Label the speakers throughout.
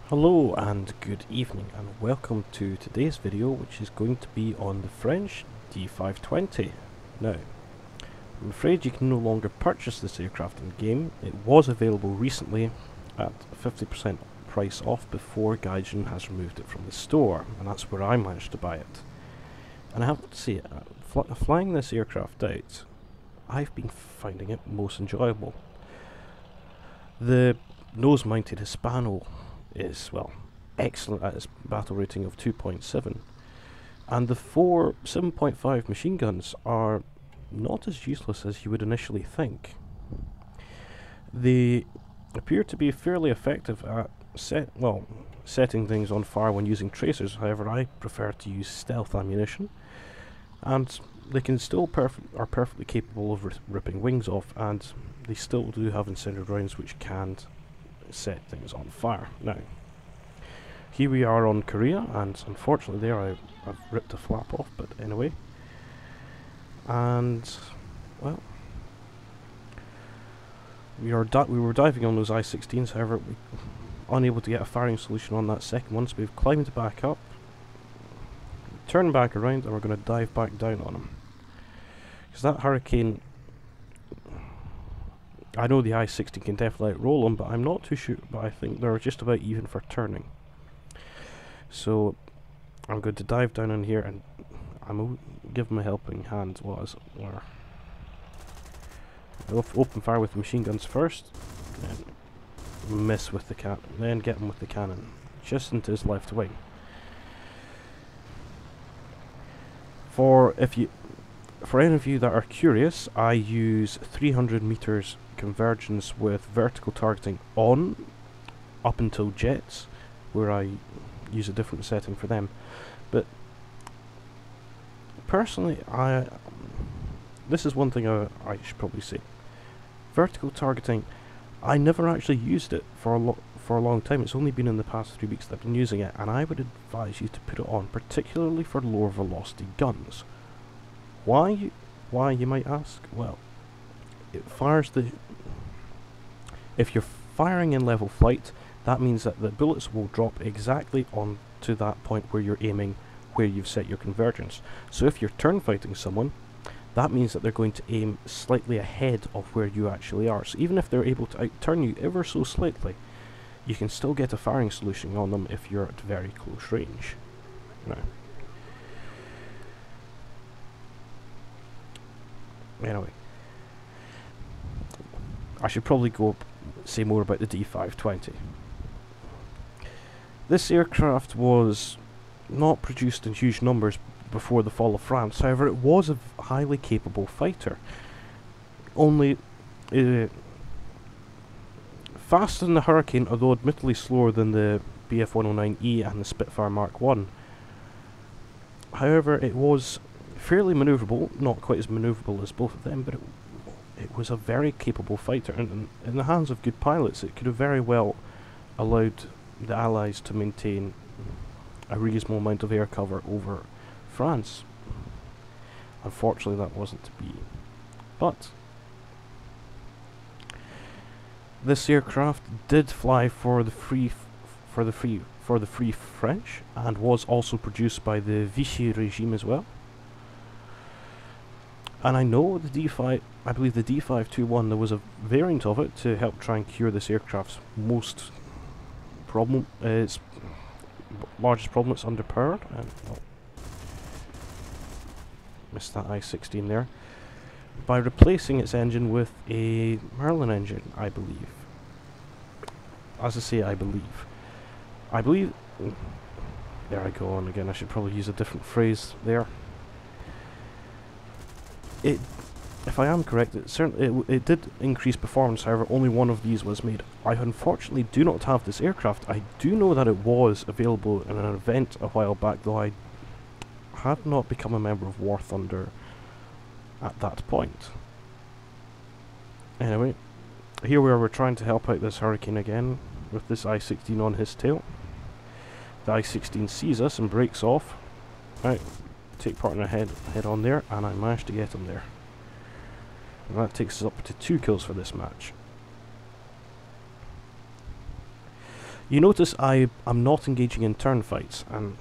Speaker 1: Hello and good evening and welcome to today's video, which is going to be on the French D520. Now, I'm afraid you can no longer purchase this aircraft in game. It was available recently at 50% price off before Gaijin has removed it from the store, and that's where I managed to buy it. And I have to say, flying this aircraft out, I've been finding it most enjoyable. The nose-mounted Hispano is, well, excellent at its battle rating of 2.7, and the four 7.5 machine guns are not as useless as you would initially think. They appear to be fairly effective at setting things on fire when using tracers. However, I prefer to use stealth ammunition, and they can still are perfectly capable of ripping wings off, and they still do have incendiary rounds which can set things on fire. Now, here we are on Korea, and unfortunately there I've ripped a flap off, but anyway. And, well, we were diving on those I-16s, however, we unable to get a firing solution on that second one, so we've climbed back up, turned back around, and we're going to dive back down on them. Because that Hurricane, I know the I-16 can definitely outroll them, but I'm not too sure, but I think they're just about even for turning. So, I'm going to dive down in here, and I'm going to give them a helping hand, as it were. Open fire with the machine guns first, then miss with the then get him with the cannon, just into his left wing. For any of you that are curious, I use 300 meters convergence with vertical targeting on up until jets, where I use a different setting for them. But personally, this is one thing I should probably say. Vertical targeting, I never actually used it for a long time. It's only been in the past 3 weeks that I've been using it, and I would advise you to put it on, particularly for lower velocity guns. Why you might ask? Well, it fires if you're firing in level flight, that means that the bullets will drop exactly on to that point where you're aiming, where you've set your convergence. So if you're turn fighting someone, that means that they're going to aim slightly ahead of where you actually are. So even if they're able to outturn you ever so slightly, you can still get a firing solution on them if you're at very close range. Now, anyway, I should probably say more about the D520. This aircraft was not produced in huge numbers before the fall of France. However, it was a highly capable fighter. Only faster than the Hurricane, although admittedly slower than the Bf-109E and the Spitfire Mark 1. However, it was fairly manoeuvrable, not quite as manoeuvrable as both of them, but it was a very capable fighter, and in the hands of good pilots it could have very well allowed the Allies to maintain a reasonable amount of air cover over France. Unfortunately, that wasn't to be. But this aircraft did fly for the Free French, and was also produced by the Vichy regime as well. And I know I believe the D521, there was a variant of it to help try and cure this aircraft's its largest problem. It's underpowered, and missed that I-16 there, by replacing its engine with a Merlin engine, I believe. As I say, I believe. There I go on again. I should probably use a different phrase there. If I am correct, it did increase performance. However, only one of these was made. I unfortunately do not have this aircraft. I do know that it was available in an event a while back, though I had not become a member of War Thunder at that point. Anyway, here we are. We're trying to help out this Hurricane again with this I-16 on his tail. The I-16 sees us and breaks off. Right, take part in a head on there, and I managed to get him there. And that takes us up to 2 kills for this match. You notice I'm not engaging in turn fights, and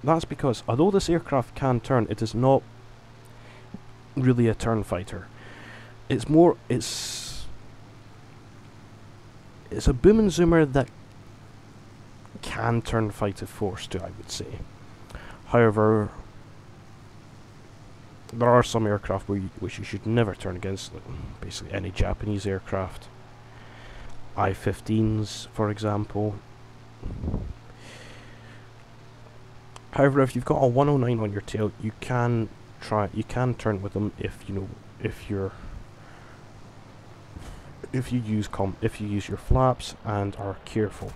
Speaker 1: that's because although this aircraft can turn, it is not really a turn fighter. It's a boom and zoomer that can turn fight if forced to, I would say. However, there are some aircraft which you should never turn against, like basically any Japanese aircraft. I-15s, for example. However, if you've got a 109 on your tail, you can turn with them if you use your flaps and are careful.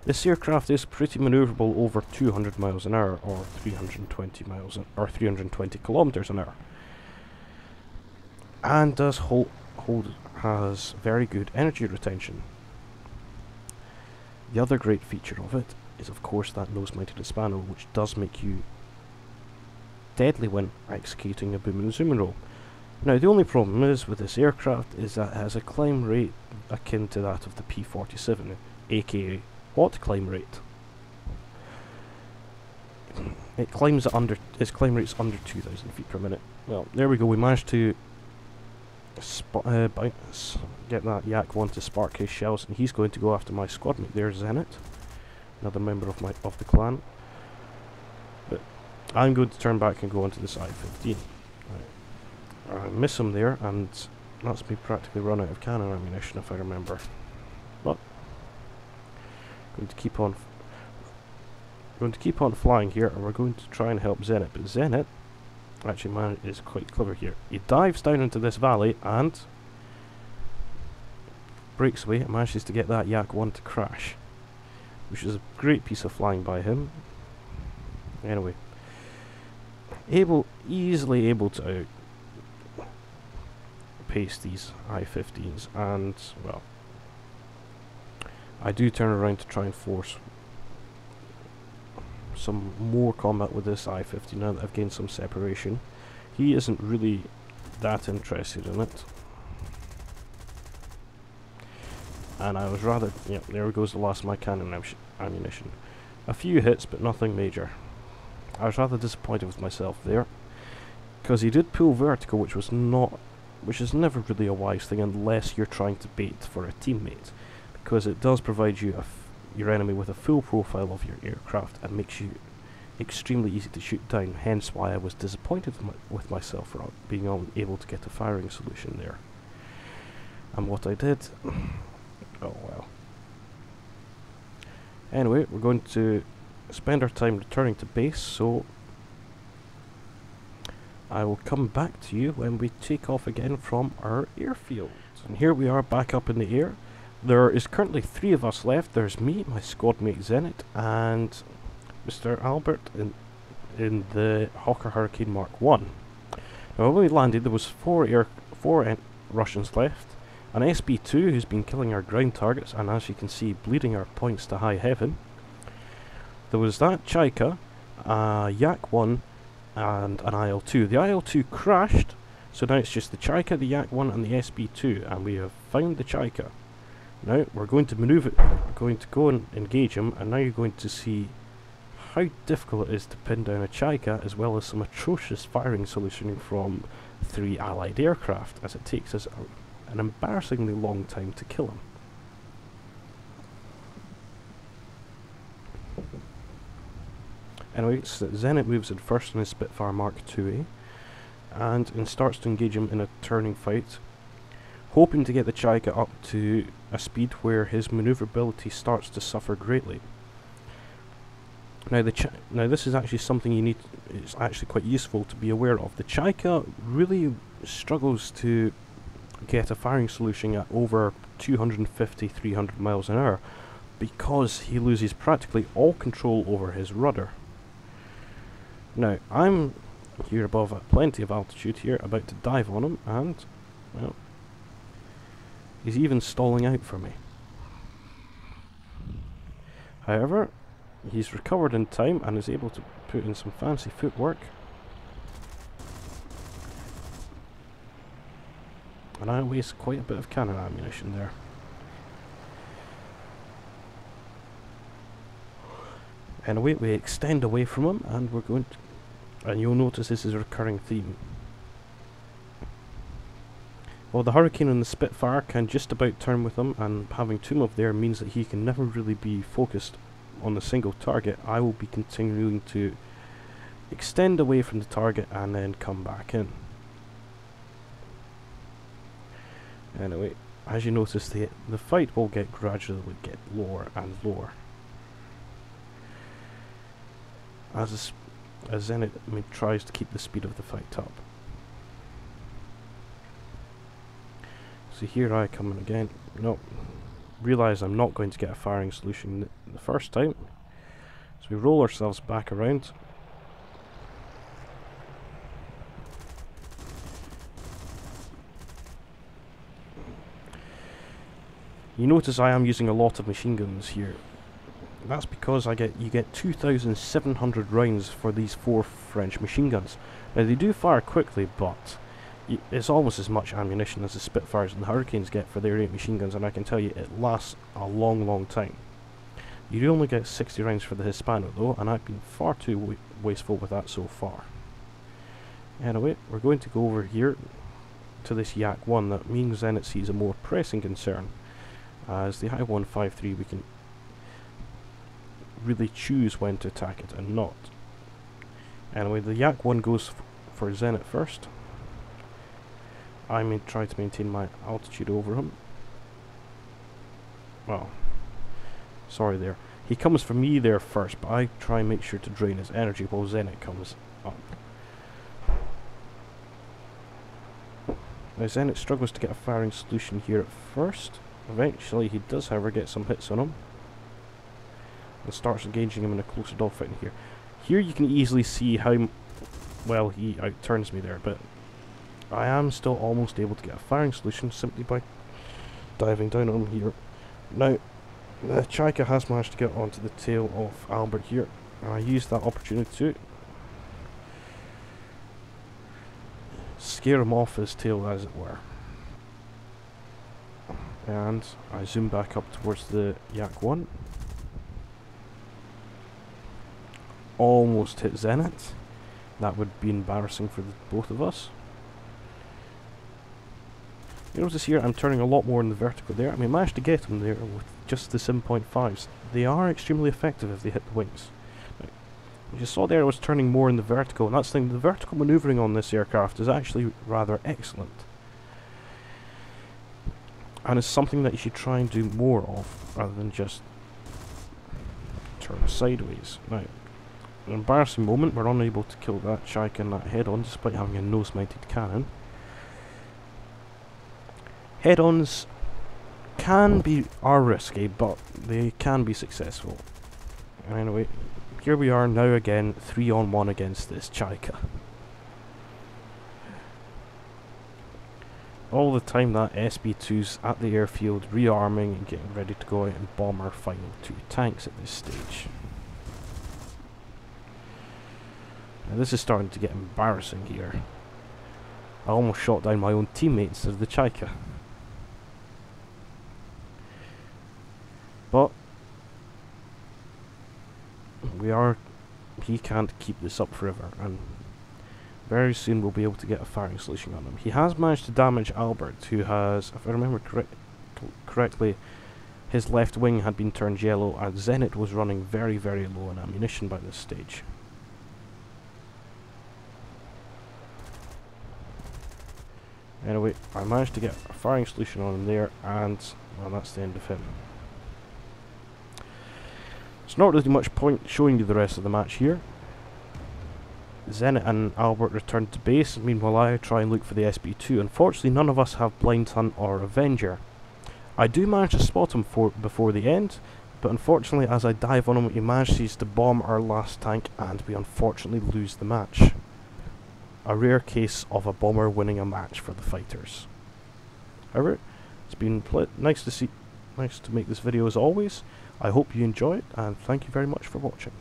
Speaker 1: This aircraft is pretty maneuverable over 200 miles an hour, or 320 kilometers an hour, and has very good energy retention. The other great feature of it is, of course, that nose-mounted Hispano, which does make you deadly when executing a boom and zoom roll. Now, the only problem is with this aircraft is that it has a climb rate akin to that of the P-47, aka what climb rate? Its climb rate's under 2,000 feet per minute. Well, there we go. We managed to get that Yak 1 to spark his shells, and he's going to go after my squad mate. There's Zenit, another member of the clan. But I'm going to turn back and go onto this I-15. I miss him there, and that's me practically run out of cannon ammunition, if I remember. But going to keep on flying here, and we're going to try and help Zenit. But Zenit, actually, man, is quite clever here. He dives down into this valley and breaks away and manages to get that Yak 1 to crash, which is a great piece of flying by him. Anyway, easily able to outpace these I-15s, and well, I do turn around to try and force some more combat with this I-15 now that I've gained some separation. He isn't really that interested in it, and I was rather, yeah, there goes the last of my cannon ammunition. A few hits, but nothing major. I was rather disappointed with myself there, because he did pull vertical, which is never really a wise thing unless you're trying to bait for a teammate, because it does provide you your enemy with a full profile of your aircraft and makes you extremely easy to shoot down, hence why I was disappointed with myself for being unable to get a firing solution there. And what I did, oh well. Anyway, we're going to spend our time returning to base, so I will come back to you when we take off again from our airfield. And here we are back up in the air. There is currently 3 of us left. There's me, my squad mate Zenit, and Mr. Albert in the Hawker Hurricane Mark 1. Now when we landed, there was 4 Russians left, an SB-2 who's been killing our ground targets and, as you can see, bleeding our points to high heaven. There was that Chaika, Yak 1, and an IL-2. The IL-2 crashed, so now it's just the Chaika, the Yak 1, and the SB-2, and we have found the Chaika. Now we're going to maneuver, going to go and engage him, and now you're going to see how difficult it is to pin down a Chaika, as well as some atrocious firing solution from 3 allied aircraft, as it takes us an embarrassingly long time to kill him. Anyway, so Zenit moves in first in his Spitfire Mark 2A, and starts to engage him in a turning fight, hoping to get the Chaika up to a speed where his maneuverability starts to suffer greatly. Now, this is actually something it's actually quite useful to be aware of. The Chaika really struggles to get a firing solution at over 250-300 miles an hour, because he loses practically all control over his rudder. Now, I'm here above at plenty of altitude here, about to dive on him, and, well, he's even stalling out for me. However, he's recovered in time and is able to put in some fancy footwork. And I waste quite a bit of cannon ammunition there. And away we extend away from him, and we're going to, and you'll notice this is a recurring theme. Well, the Hurricane and the Spitfire can just about turn with him, and having two of there means that he can never really be focused on the single target. I will be continuing to extend away from the target and then come back in. Anyway, as you notice, the fight will gradually get lower and lower as Zenit tries to keep the speed of the fight up. So here I come in again. No, realise I'm not going to get a firing solution the first time. So we roll ourselves back around. You notice I am using a lot of machine guns here. That's because you get 2,700 rounds for these 4 French machine guns. Now they do fire quickly, but it's almost as much ammunition as the Spitfires and the Hurricanes get for their 8 machine guns, and I can tell you it lasts a long time. You do only get 60 rounds for the Hispano though, and I've been far too wasteful with that so far. Anyway, we're going to go over here to this Yak 1. That means then it sees a more pressing concern. As the I-153 we can really choose when to attack it and not. Anyway, the Yak 1 goes for Zenit first. I may try to maintain my altitude over him. Well, sorry there. He comes for me there first, but I try and make sure to drain his energy while Zenit comes up. Now Zenit struggles to get a firing solution here at first. Eventually he does, however, get some hits on him and starts engaging him in a closer dogfight in here. Here you can easily see how well he outturns me there, but I am still almost able to get a firing solution simply by diving down on him here. Now, the Chaika has managed to get onto the tail of Albert here, and I used that opportunity to scare him off his tail, as it were. And I zoom back up towards the Yak 1. Almost hit Zenit. That would be embarrassing for both of us. You notice here I'm turning a lot more in the vertical there. I mean, I managed to get him there with just the 7.5s. They are extremely effective if they hit the wings. Now, as you saw there, I was turning more in the vertical, and that's the thing, the vertical maneuvering on this aircraft is actually rather excellent. And it's something that you should try and do more of, rather than just turn sideways. Now, an embarrassing moment, we're unable to kill that Chaika in that head-on, despite having a nose-mounted cannon. Head-ons are risky, but they can be successful. Anyway, here we are now again, 3-on-1 against this Chaika. All the time that SB2's at the airfield, rearming and getting ready to go out and bomb our final 2 tanks at this stage. Now this is starting to get embarrassing here. I almost shot down my own teammate instead of the Chaika. But he can't keep this up forever, and very soon we'll be able to get a firing solution on him. He has managed to damage Albert, who has, if I remember correctly, his left wing had been turned yellow, and Zenit was running very low on ammunition by this stage. Anyway, I managed to get a firing solution on him there, and well, that's the end of him. It's not really much point showing you the rest of the match here. Zenit and Albert return to base, meanwhile I try and look for the SB2. Unfortunately, none of us have Blind Hunt or Avenger. I do manage to spot him before the end, but unfortunately as I dive on him, he manages to bomb our last tank, and we unfortunately lose the match. A rare case of a bomber winning a match for the fighters. However, it's been nice to make this video as always. I hope you enjoy it, and thank you very much for watching.